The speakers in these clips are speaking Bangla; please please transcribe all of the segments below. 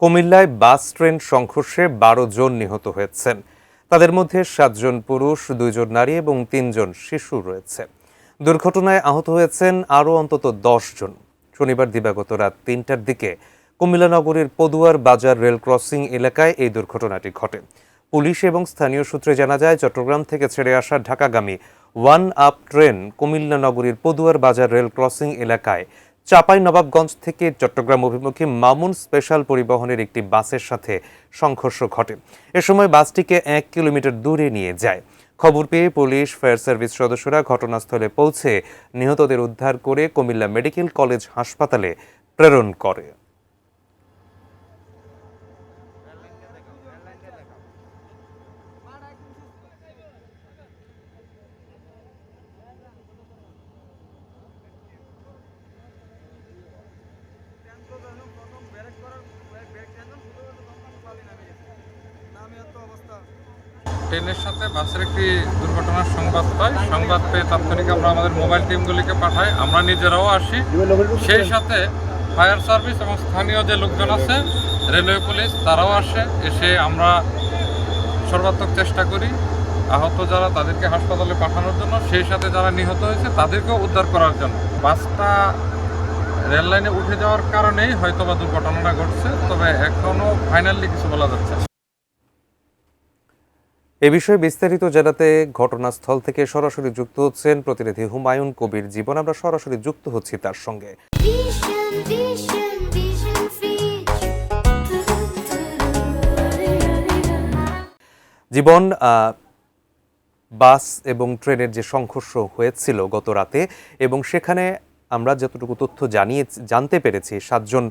কুমিল্লায় বাস ট্রেন সংঘর্ষে ১২ জন নিহত হয়েছেন। তাদের মধ্যে ৭ জন পুরুষ, ২ জন নারী এবং ৩ জন শিশু রয়েছে। দুর্ঘটনায় আহত হয়েছেন আরও অন্তত ১০ জন। শনিবার দিবাগত রাত ৩টার দিকে কুমিল্লা নগরীর পদুয়ার বাজার রেল ক্রসিং এলাকায় এই দুর্ঘটনাটি ঘটে। পুলিশ এবং স্থানীয় সূত্রে জানা যায়, চট্টগ্রাম থেকে ছেড়ে আসা ঢাকাগামী ওয়ান আপ ট্রেন কুমিল্লা নগরীর পদুয়ার বাজার রেল ক্রসিং এলাকায় চাঁপাইনবাবগঞ্জ থেকে চট্টগ্রাম অভিমুখী মামুন স্পেশাল পরিবহনের একটি বাসের সাথে সংঘর্ষ ঘটে। এ সময় বাসটিকে ১ কিলোমিটার দূরে নিয়ে যায়। খবর পেয়ে পুলিশ, ফায়ার সার্ভিস সদস্যরা ঘটনাস্থলে পৌঁছে নিহতদের উদ্ধার করে কুমিল্লা মেডিকেল কলেজ হাসপাতালে প্রেরণ করে। ট্রেনের সাথে বাসের একটি দুর্ঘটনার সংবাদ পাই। সংবাদ পেয়ে তাৎক্ষণিক আমরা আমাদের মোবাইল টিমগুলিকে পাঠাই, আমরা নিজেরাও আসি। সেই সাথে ফায়ার সার্ভিস এবং স্থানীয় যে লোকজন আছে, রেলওয়ে পুলিশ, তারাও আসে। এসে আমরা সর্বাত্মক চেষ্টা করি আহত যারা তাদেরকে হাসপাতালে পাঠানোর জন্য, সেই সাথে যারা নিহত হয়েছে তাদেরকেও উদ্ধার করার জন্য। বাসটা রেল লাইনে উঠে যাওয়ার কারণেই হয়তোবা দুর্ঘটনাটা ঘটছে, তবে এখনও ফাইনালি কিছু বলা যাচ্ছে না। এ বিষয়ে বিস্তারিত জানাতে ঘটনাস্থল থেকে সরাসরি যুক্ত হচ্ছেন প্রতিনিধি হুমায়ুন কবির জীবন। আমরা সরাসরি যুক্ত হচ্ছি তার সঙ্গে। জীবন, বাস এবং ট্রেনের যে সংঘর্ষ হয়েছিল গত রাতে, এবং সেখানে আমরা যতটুকু তথ্য জানতে পেরেছি, ৭ জন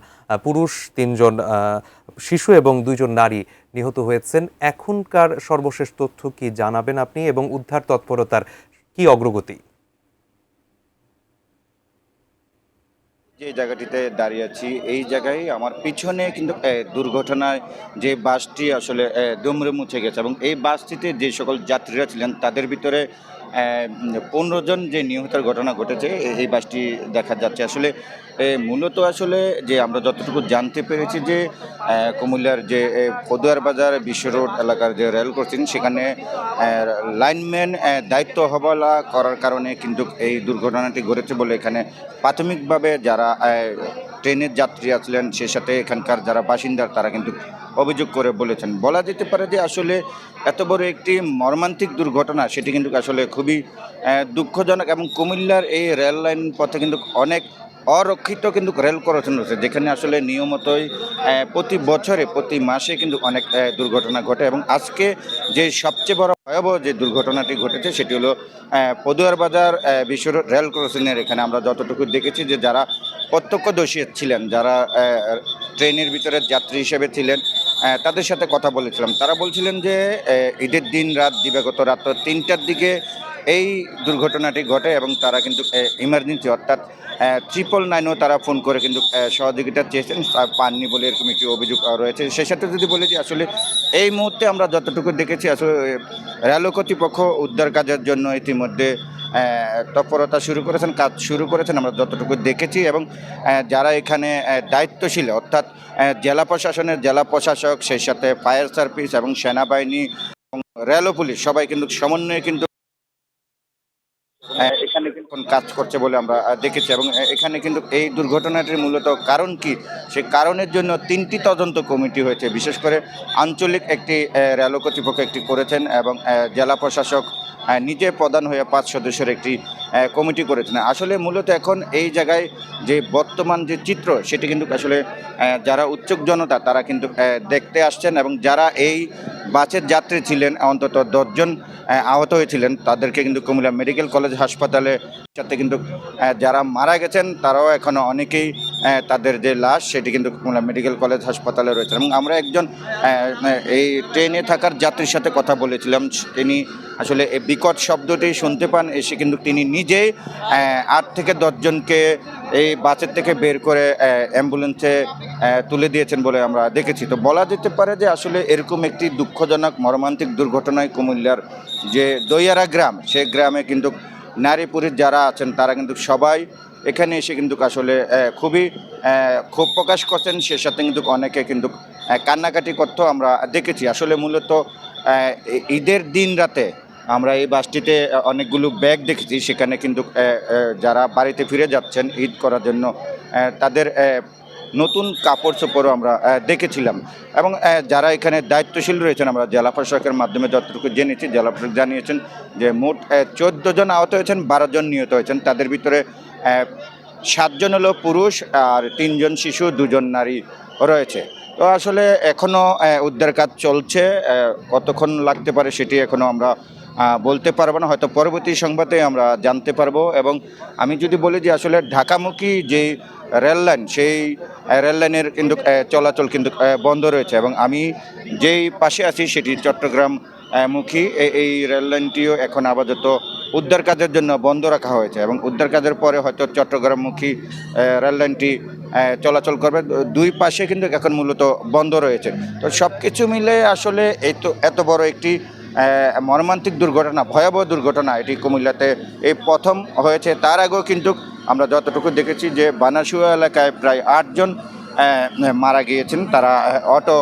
পুরুষ, ৩ জন শিশু এবং ২ জন নারী নিহত হয়েছেন। এখনকার সর্বশেষ তথ্য কি জানাবেন আপনি, এবং উদ্ধার তৎপরতার কি অগ্রগতি? যে জায়গাটিতে দাঁড়িয়ে আছি, এই জায়গায় আমার পিছনে কিন্তু দুর্ঘটনায় যে বাসটি আসলে দুমড়ে মুছে গেছে, এবং এই বাসটিতে যে সকল যাত্রীরা ছিলেন তাদের ভিতরে ১৫ জন যে নিহতের ঘটনা ঘটেছে এই বাসটি দেখা যাচ্ছে। আসলে মূলত আসলে যে আমরা যতটুকু জানতে পেরেছি যে কুমিল্লার যে পদুয়ার বাজার বিশ্ব রোড এলাকার যে রেল ক্রসিং, সেখানে লাইনম্যান দায়িত্ব অবহেলা করার কারণে কিন্তু এই দুর্ঘটনাটি ঘটেছে বলে এখানে প্রাথমিকভাবে যারা ট্রেনের যাত্রী আছিলেন, সে সাথে এখানকার যারা বাসিন্দা তারা কিন্তু অভিযোগ করে বলেছেন। বলা যেতে পারে যে আসলে এত বড় একটি মর্মান্তিক দুর্ঘটনা, সেটি কিন্তু আসলে খুবই দুঃখজনক, এবং কুমিল্লার এই রেল লাইন পথে কিন্তু অনেক অরক্ষিত কিন্তু রেল ক্রসিং রয়েছে, যেখানে আসলে নিয়মিতই প্রতি বছরে প্রতি মাসে কিন্তু অনেক দুর্ঘটনা ঘটে। এবং আজকে যে সবচেয়ে বড় ভয়াবহ যে দুর্ঘটনাটি ঘটেছে সেটি হলো পদুয়ার বাজার বিশ্ব রেল ক্রসিংয়ের এখানে আমরা যতটুকু দেখেছি যে যারা প্রত্যক্ষদর্শী ছিলেন, যারা ট্রেনের ভিতরে যাত্রী হিসেবে ছিলেন, তাদের সাথে কথা বলেছিলাম। তারা বলছিলেন যে ঈদের দিন রাত দিবাগত রাত ৩টার দিকে এই দুর্ঘটনাটি ঘটে, এবং তারা কিন্তু ইমার্জেন্সি অর্থাৎ 999ও তারা ফোন করে কিন্তু সহযোগিতা চেয়েছেন, পাননি বলে এরকম একটি অভিযোগ রয়েছে। সেই সাথে যদি বলি যে আসলে এই মুহূর্তে আমরা যতটুকু দেখেছি, আসলে রেল কর্তৃপক্ষ উদ্ধার কাজের জন্য ইতিমধ্যে তৎপরতা কাজ শুরু করেছেন আমরা যতটুকু দেখেছি, এবং যারা এখানে দায়িত্বশীল অর্থাৎ জেলা প্রশাসনের জেলা প্রশাসক, সেই সাথে ফায়ার সার্ভিস এবং সেনাবাহিনী এবং রেল পুলিশ সবাই কিন্তু সমন্বয়ে কিন্তু এখানে কিন্তু কাজ করছে বলে আমরা দেখেছি। এবং এখানে কিন্তু এই দুর্ঘটনাটির মূলত কারণ কি, সেই কারণের জন্য 3টি তদন্ত কমিটি হয়েছে। বিশেষ করে আঞ্চলিক একটি রেল কর্তৃপক্ষ একটি করেছেন, এবং জেলা প্রশাসক নিজে প্রধান হয়ে 5 সদস্যের একটি কমিটি করেছেন। আসলে মূলত এখন এই জায়গায় যে বর্তমান যে চিত্র, সেটি কিন্তু আসলে যারা উৎসুক জনতা তারা কিন্তু দেখতে আসছেন, এবং যারা এই বাসের যাত্রী ছিলেন, অন্তত 10 জন আহত হয়েছিলেন, তাদেরকে কিন্তু কুমিল্লা মেডিকেল কলেজ হাসপাতালে সাথে কিন্তু যারা মারা গেছেন তারাও এখনও অনেকেই তাদের যে লাশ সেটি কিন্তু কুমিল্লা মেডিকেল কলেজ হাসপাতালে রয়েছে। এবং আমরা একজন এই ট্রেনে থাকার যাত্রীর সাথে কথা বলেছিলাম, তিনি আসলে এই বিকট শব্দটি শুনতে পান, এসে কিন্তু তিনি নিজেই 8 থেকে 10 জনকে এই বাসের থেকে বের করে অ্যাম্বুলেন্সে তুলে দিয়েছেন বলে আমরা দেখেছি। তো বলা যেতে পারে যে আসলে এরকম একটি দুঃখজনক মর্মান্তিক দুর্ঘটনায় কুমিল্লার যে দইয়ারা গ্রাম, সেই গ্রামে কিন্তু নারী পুরুষ যারা আছেন তারা কিন্তু সবাই এখানে এসে কিন্তু আসলে খুবই ক্ষোভ প্রকাশ করছেন, সে সাথে কিন্তু অনেকে কিন্তু কান্নাকাটি করতেও আমরা দেখেছি। আসলে মূলত ঈদের দিন রাতে আমরা এই বাসটিতে অনেকগুলো ব্যাগ দেখেছি, সেখানে কিন্তু যারা বাড়িতে ফিরে যাচ্ছেন ঈদ করার জন্য তাদের নতুন কাপড় চোপড়ও আমরা দেখেছিলাম। এবং যারা এখানে দায়িত্বশীল রয়েছেন, আমরা জেলা প্রশাসকের মাধ্যমে যতটুকু জেনেছি, জেলা প্রশাসক জানিয়েছেন যে মোট 14 জন আহত হয়েছেন, 12 জন নিহত হয়েছেন। তাদের ভিতরে 7 জন হলো পুরুষ আর 3 জন শিশু, 2 জন নারী রয়েছে। তো আসলে এখনও উদ্ধার কাজ চলছে, কতক্ষণ লাগতে পারে সেটি এখনও আমরা বলতে পারবো না, হয়তো পরবর্তী সংবাদে আমরা জানতে পারবো। এবং আমি যদি বলি যে আসলে ঢাকামুখী যে রেল লাইন, সেই রেল লাইনের কিন্তু চলাচল কিন্তু বন্ধ রয়েছে, এবং আমি যেই পাশে আছি সেটি চট্টগ্রাম মুখী এই রেল লাইনটিও এখন আপাতত উদ্ধার কাজের জন্য বন্ধ রাখা হয়েছে, এবং উদ্ধার কাজের পরে হয়তো চট্টগ্রামমুখী রেল লাইনটি চলাচল করবে। দুই পাশে কিন্তু এখন মূলত বন্ধ রয়েছে। তো সব কিছু মিলে আসলে এত বড় একটি মর্মান্তিক দুর্ঘটনা, ভয়াবহ দুর্ঘটনা এটি কুমিল্লাতে এই প্রথম হয়েছে। তার আগেও কিন্তু আমরা যতটুকু দেখেছি যে বানাসুয়া এলাকায় প্রায় 8 জন মারা গিয়েছেন, তারা অটো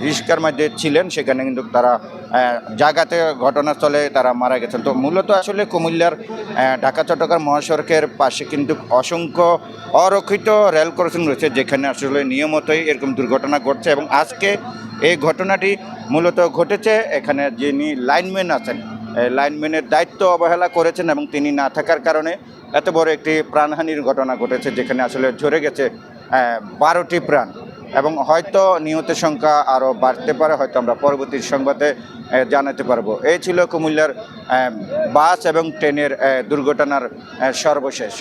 রিক্সার মধ্যে ছিলেন, সেখানে কিন্তু তারা জায়গাতে ঘটনাস্থলে তারা মারা গেছেন। তো মূলত আসলে কুমিল্লার ঢাকা চট্টগ্রাম মহাসড়কের পাশে কিন্তু অসংখ্য অরক্ষিত রেল ক্রসিং রয়েছে, যেখানে আসলে নিয়মিতই এরকম দুর্ঘটনা ঘটছে। এবং আজকে এই ঘটনাটি মূলত ঘটেছে এখানে যিনি লাইনম্যান আছেন, লাইনম্যানের দায়িত্ব অবহেলা করেছেন, এবং তিনি না থাকার কারণে এত বড় একটি প্রাণহানির ঘটনা ঘটেছে, যেখানে আসলে ঝরে গেছে 12টি প্রাণ, এবং হয়তো নিহতের সংখ্যা আরও বাড়তে পারে, হয়তো আমরা পরবর্তী সংবাদে জানাতে পারবো। এই ছিল কুমিল্লার বাস এবং ট্রেনের দুর্ঘটনার সর্বশেষ।